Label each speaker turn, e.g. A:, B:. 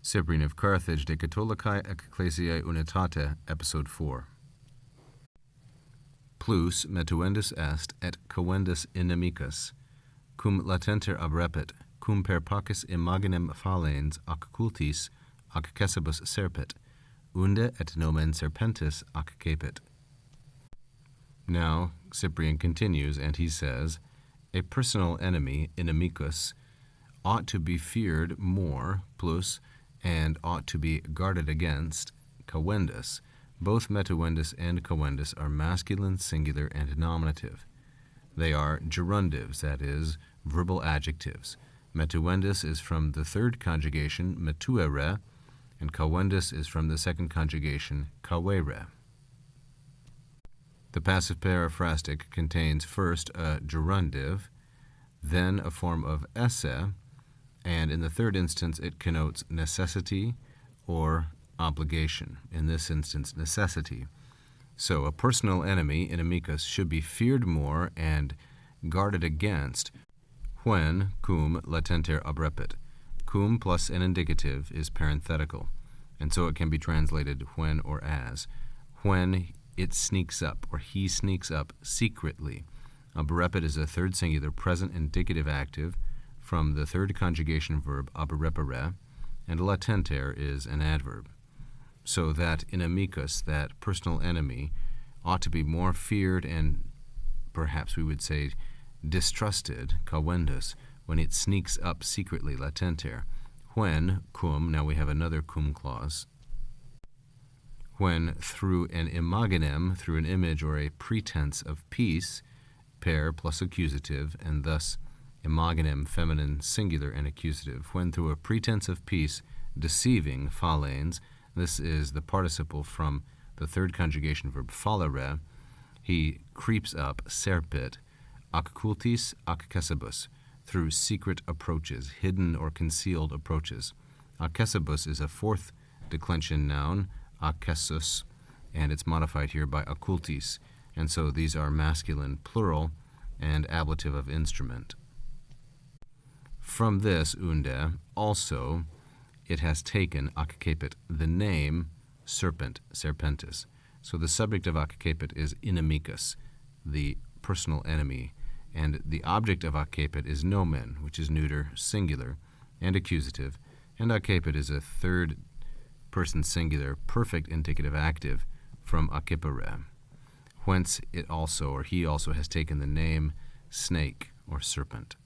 A: Cyprian of Carthage, De Catholicae Ecclesiae Unitate, Episode 4. Plus metuendus est et coendus inimicus, cum latenter abrepit, cum per pacis imaginem fallens ac cultis ac cessibus serpit, unde et nomen serpentis ac capit. Now, Cyprian continues, and he says, a personal enemy, inimicus, ought to be feared more, plus, and ought to be guarded against, coendus. Both metuendus and coendus are masculine, singular, and nominative. They are gerundives, that is, verbal adjectives. Metuendus is from the third conjugation, metuere, and coendus is from the second conjugation, cavere. The passive periphrastic contains first a gerundive, then a form of esse, and in the third instance it connotes necessity or obligation. In this instance, necessity. So a personal enemy, inimicus, should be feared more and guarded against when cum latenter abrepit. Cum plus an indicative is parenthetical, and so it can be translated when or as. When it sneaks up, or he sneaks up secretly. Abrepit is a third singular present indicative active from the third conjugation verb abrepere, and latenter is an adverb. So that inimicus, that personal enemy, ought to be more feared and perhaps we would say distrusted, coendus, when it sneaks up secretly, latenter. When, cum, now we have another cum clause, when through an imaginem, through an image or a pretense of peace, per plus accusative, and thus imaginem, feminine, singular, and accusative, when through a pretense of peace, deceiving, fallens, this is the participle from the third conjugation verb fallere, he creeps up, serpit, ac cultis ac cessibus, through secret approaches, hidden or concealed approaches. Accessibus is a fourth declension noun, accessus, and it's modified here by occultis, and so these are masculine plural and ablative of instrument. From this, unde, also, it has taken, ac capit, the name serpent, serpentis. So the subject of ac capit is inimicus, the personal enemy, and the object of ac capit is nomen, which is neuter, singular, and accusative, and ac capit is a third person singular, perfect indicative active from accipere, whence it also, or he also, has taken the name snake or serpent.